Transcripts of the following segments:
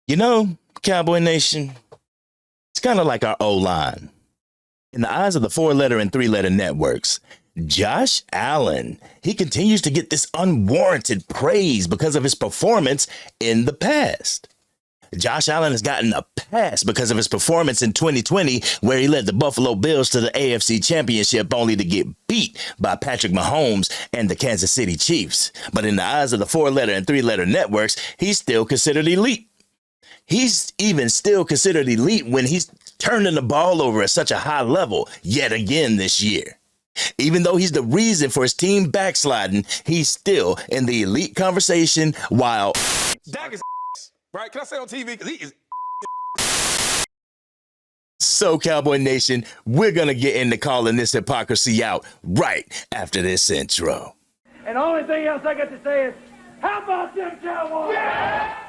You know, Cowboy Nation, it's kind of like our O-line. In the eyes of the 4-letter and 3-letter networks, Josh Allen, he continues to get this unwarranted praise because of his performance in the past. Josh Allen has gotten a pass because of his performance in 2020, where he led the Buffalo Bills to the AFC Championship only to get beat by Patrick Mahomes and the Kansas City Chiefs. But in the eyes of the 4-letter and 3-letter networks, he's still considered elite. He's even still considered elite when he's turning the ball over at such a high level yet again this year. Even though he's the reason for his team backsliding, he's still in the elite conversation while Dak is right? Can I say on TV? Because he is. So, Cowboy Nation, we're going to get into calling this hypocrisy out right after this intro. And the only thing else I got to say is, how about them Cowboys? Yeah!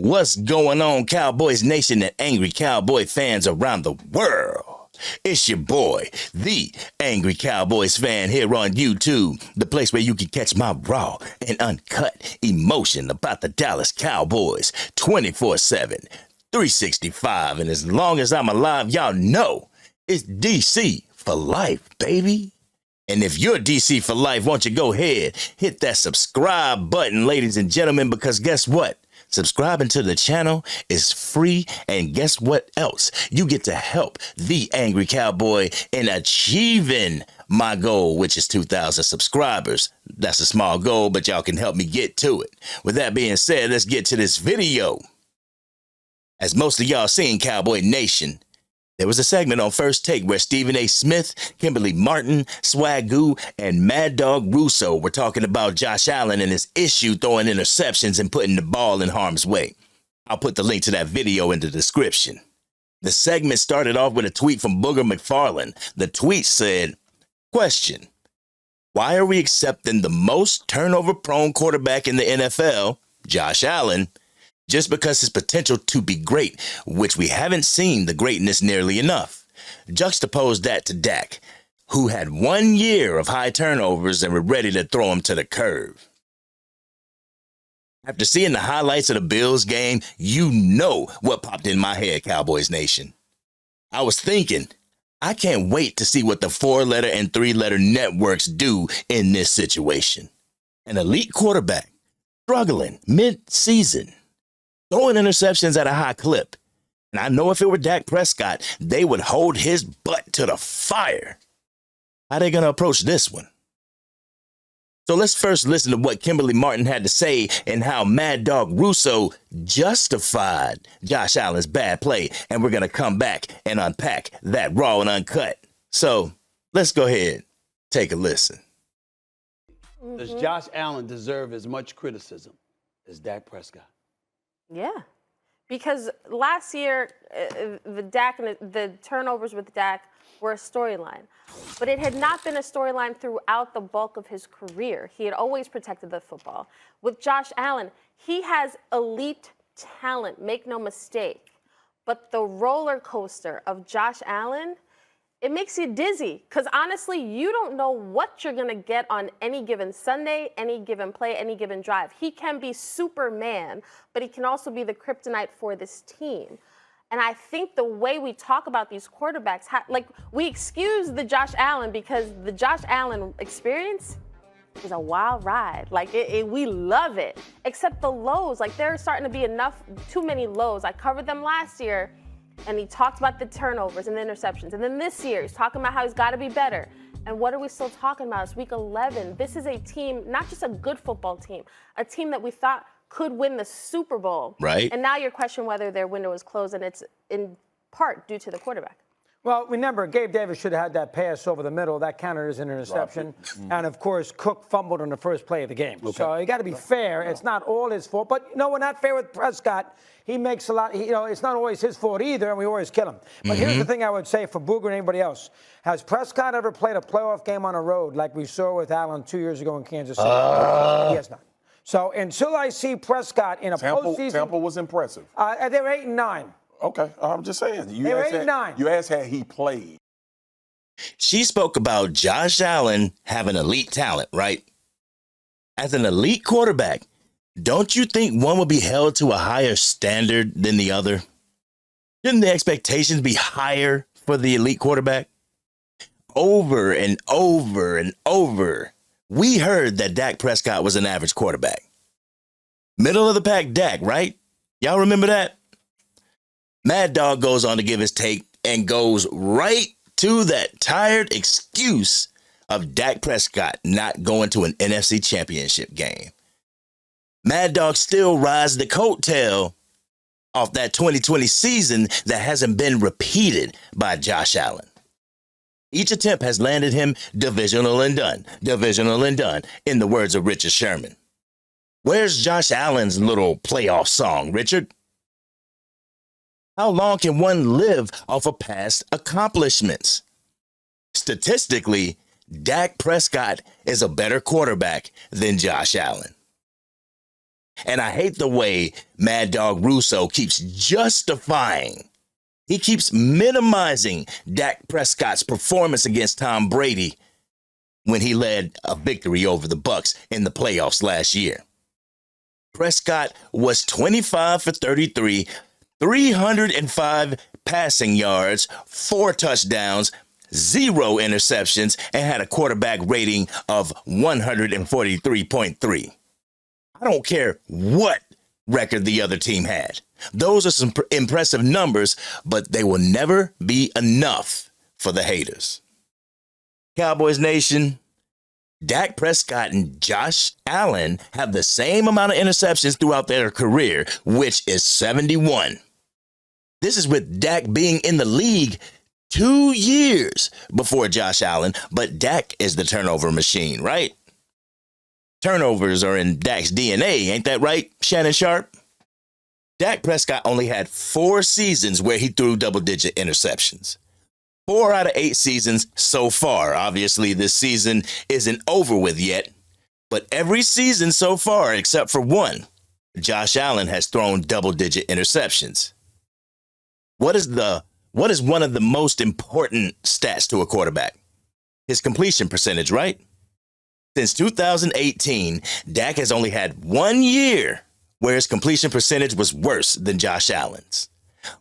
What's going on, Cowboys Nation and Angry Cowboy fans around the world? It's your boy, the Angry Cowboys Fan, here on YouTube, the place where you can catch my raw and uncut emotion about the Dallas Cowboys 24/7, 365, and as long as I'm alive, y'all know it's DC for life, baby. And if you're DC for life, won't you go ahead, hit that subscribe button, ladies and gentlemen, because guess what? Subscribing to the channel is free, and guess what else? You get to help the Angry Cowboy in achieving my goal, which is 2,000 subscribers. That's a small goal, but y'all can help me get to it. With that being said, let's get to this video. As most of y'all seen, Cowboy Nation, there was a segment on First Take where Stephen A. Smith, Kimberly Martin, Swagu, and Mad Dog Russo were talking about Josh Allen and his issue throwing interceptions and putting the ball in harm's way. I'll put the link to that video in the description. The segment started off with a tweet from Booger McFarland. The tweet said, question, why are we accepting the most turnover-prone quarterback in the NFL, Josh Allen, just because his potential to be great, which we haven't seen the greatness nearly enough? Juxtapose that to Dak, who had 1 year of high turnovers and were ready to throw him to the curve. After seeing the highlights of the Bills game, you know what popped in my head, Cowboys Nation. I was thinking, I can't wait to see what the 4-letter and 3-letter networks do in this situation. An elite quarterback, struggling mid-season, throwing interceptions at a high clip. And I know if it were Dak Prescott, they would hold his butt to the fire. How are they going to approach this one? So let's first listen to what Kimberly Martin had to say and how Mad Dog Russo justified Josh Allen's bad play. And we're going to come back and unpack that raw and uncut. So let's go ahead, take a listen. Does Josh Allen deserve as much criticism as Dak Prescott? Yeah, because last year, the turnovers with Dak were a storyline, but it had not been a storyline throughout the bulk of his career. He had always protected the football. With Josh Allen, he has elite talent, make no mistake, but the roller coaster of Josh Allen, it makes you dizzy, because honestly, you don't know what you're going to get on any given Sunday, any given play, any given drive. He can be Superman, but he can also be the kryptonite for this team. And I think the way we talk about these quarterbacks, like we excuse the Josh Allen because the Josh Allen experience is a wild ride. Like we love it, except the lows. Like there's starting to be too many lows. I covered them last year. And he talked about the turnovers and the interceptions. And then this year, he's talking about how he's got to be better. And what are we still talking about? It's week 11. This is a team, not just a good football team, a team that we thought could win the Super Bowl. Right. And now you're questioning whether their window is closed, and it's in part due to the quarterback. Well, remember, Gabe Davis should have had that pass over the middle. That counted as an interception. And, of course, Cook fumbled on the first play of the game. Okay. So you got to be fair. It's not all his fault. But, we're not fair with Prescott. He makes a lot. It's not always his fault either, and we always kill him. But here's the thing I would say for Booger and anybody else. Has Prescott ever played a playoff game on the road like we saw with Allen 2 years ago in Kansas City? He has not. So until I see Prescott in a postseason. Tampa was impressive. They were 8-9. Okay, I'm just saying. They were 8-9. You asked how he played. She spoke about Josh Allen having elite talent, right? As an elite quarterback, don't you think one would be held to a higher standard than the other? Shouldn't the expectations be higher for the elite quarterback? Over and over and over, we heard that Dak Prescott was an average quarterback. Middle of the pack Dak, right? Y'all remember that? Mad Dog goes on to give his take and goes right to that tired excuse of Dak Prescott not going to an NFC Championship game. Mad Dog still rides the coattail off that 2020 season that hasn't been repeated by Josh Allen. Each attempt has landed him divisional and done, in the words of Richard Sherman. Where's Josh Allen's little playoff song, Richard? How long can one live off of past accomplishments? Statistically, Dak Prescott is a better quarterback than Josh Allen. And I hate the way Mad Dog Russo keeps justifying, he keeps minimizing Dak Prescott's performance against Tom Brady when he led a victory over the Bucs in the playoffs last year. Prescott was 25 for 33, 305 passing yards, 4 touchdowns, 0 interceptions, and had a quarterback rating of 143.3. I don't care what record the other team had. Those are some impressive numbers, but they will never be enough for the haters. Cowboys Nation, Dak Prescott and Josh Allen have the same amount of interceptions throughout their career, which is 71. This is with Dak being in the league 2 years before Josh Allen, but Dak is the turnover machine, right? Turnovers are in Dak's DNA, ain't that right, Shannon Sharp? Dak Prescott only had 4 seasons where he threw double-digit interceptions. 4 out of 8 seasons so far. Obviously, this season isn't over with yet, but every season so far, except for one, Josh Allen has thrown double-digit interceptions. What is one of the most important stats to a quarterback? His completion percentage, right? Since 2018, Dak has only had 1 year where his completion percentage was worse than Josh Allen's.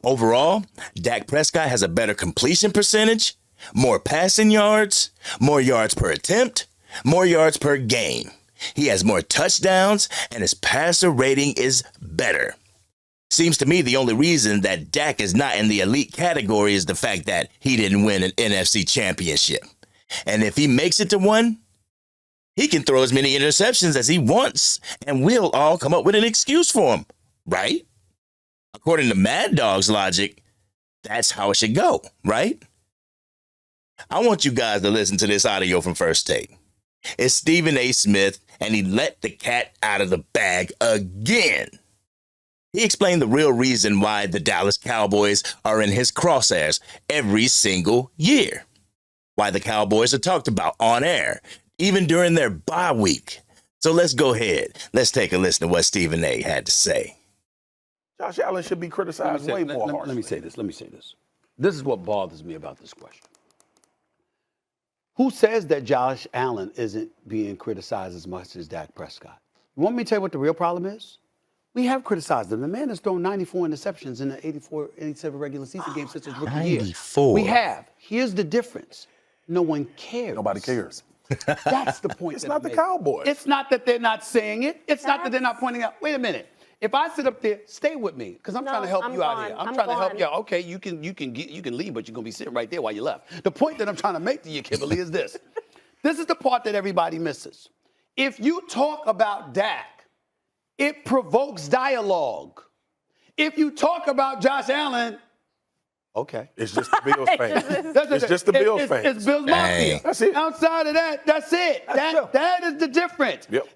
Overall, Dak Prescott has a better completion percentage, more passing yards, more yards per attempt, more yards per game. He has more touchdowns, and his passer rating is better. Seems to me the only reason that Dak is not in the elite category is the fact that he didn't win an NFC championship. And if he makes it to one, he can throw as many interceptions as he wants, and we'll all come up with an excuse for him, right? According to Mad Dog's logic, that's how it should go, right? I want you guys to listen to this audio from First Take. It's Stephen A. Smith, and he let the cat out of the bag again. He explained the real reason why the Dallas Cowboys are in his crosshairs every single year. Why the Cowboys are talked about on air, even during their bye week. So let's go ahead. Let's take a listen to what Stephen A. had to say. Josh Allen should be criticized way more harshly. Let me say this. This is what bothers me about this question. Who says that Josh Allen isn't being criticized as much as Dak Prescott? You want me to tell you what the real problem is? We have criticized him. The man has thrown 94 interceptions in the 87 regular season games since his rookie year. 94. We have. Here's the difference. No one cares. Nobody cares. That's the point. It's not the Cowboys. It's not that they're not saying it. It's not that they're not pointing out. Wait a minute. If I sit up there, stay with me, because I'm trying to help you out here. I'm trying to help you out. Okay, you can leave, but you're gonna be sitting right there while you left. The point that I'm trying to make to you, Kimberly, is this. This is the part that everybody misses. If you talk about Dak, it provokes dialogue. If you talk about Josh Allen, Okay. It's just the Bills fan. It's just the Bills fan. It's Bills Mafia. That's it. Outside of that, that's it. That is the difference. Yep.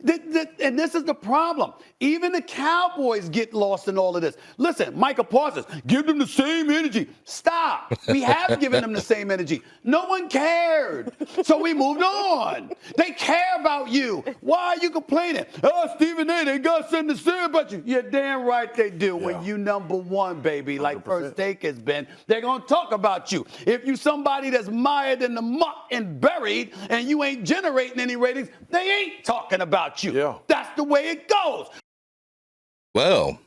And this is the problem. Even the Cowboys get lost in all of this. Listen, Micah Parsons, give them the same energy. Stop. We have given them the same energy. No one cared. So we moved on. They care about you. Why are you complaining? Oh, Stephen A., they got something to say about you. You're damn right they do. Yeah. When you number one, baby, like 100%. First Take has been, they're going to talk about you. If you somebody that's mired in the muck and buried and you ain't generating any ratings, they ain't talking about you. Yeah. That's the way it goes. Well,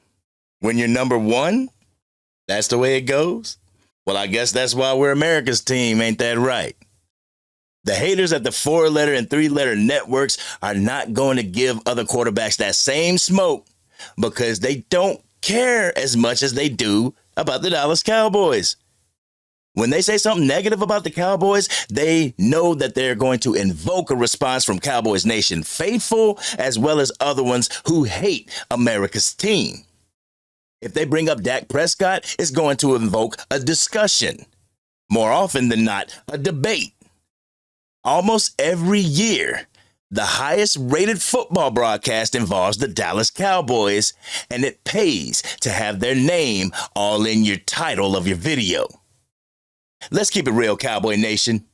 when you're number one, that's the way it goes. Well, I guess that's why we're America's team, ain't that right? The haters at the 4-letter and 3-letter networks are not going to give other quarterbacks that same smoke because they don't care as much as they do about the Dallas Cowboys. When they say something negative about the Cowboys, they know that they're going to invoke a response from Cowboys Nation faithful as well as other ones who hate America's team. If they bring up Dak Prescott, it's going to invoke a discussion. More often than not, a debate. Almost every year, the highest rated football broadcast involves the Dallas Cowboys, and it pays to have their name all in your title of your video. Let's keep it real, Cowboy Nation.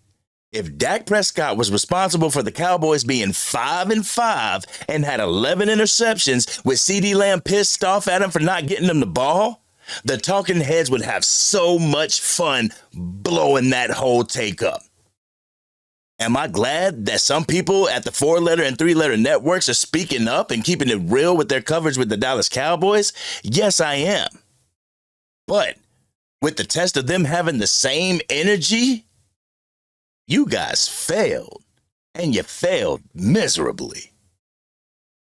If Dak Prescott was responsible for the Cowboys being 5-5 and had 11 interceptions with CeeDee Lamb pissed off at him for not getting him the ball, the talking heads would have so much fun blowing that whole take up. Am I glad that some people at the 4-letter and 3-letter networks are speaking up and keeping it real with their coverage with the Dallas Cowboys? Yes, I am. But with the test of them having the same energy, you guys failed, and you failed miserably.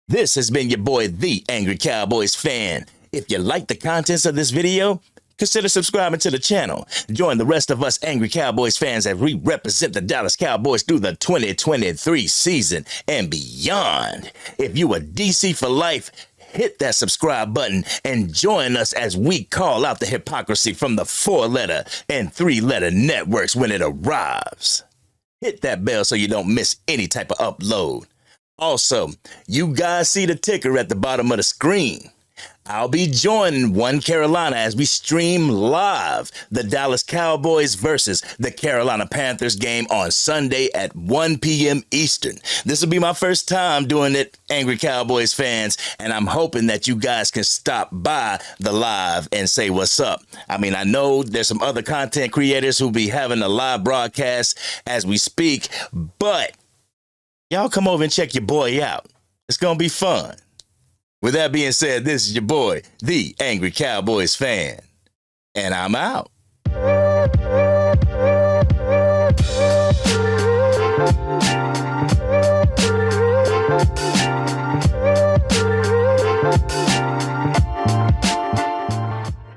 This has been your boy, the Angry Cowboys Fan. If you like the contents of this video, consider subscribing to the channel. Join the rest of us Angry Cowboys fans as we represent the Dallas Cowboys through the 2023 season and beyond. If you are DC for life, hit that subscribe button and join us as we call out the hypocrisy from the 4-letter and 3-letter networks when it arrives. Hit that bell so you don't miss any type of upload. Also, you guys see the ticker at the bottom of the screen. I'll be joining One Carolina as we stream live the Dallas Cowboys versus the Carolina Panthers game on Sunday at 1 p.m. Eastern. This will be my first time doing it, Angry Cowboys fans, and I'm hoping that you guys can stop by the live and say what's up. I mean, I know there's some other content creators who'll be having a live broadcast as we speak, but y'all come over and check your boy out. It's going to be fun. With that being said, this is your boy, the Angry Cowboys Fan, and I'm out.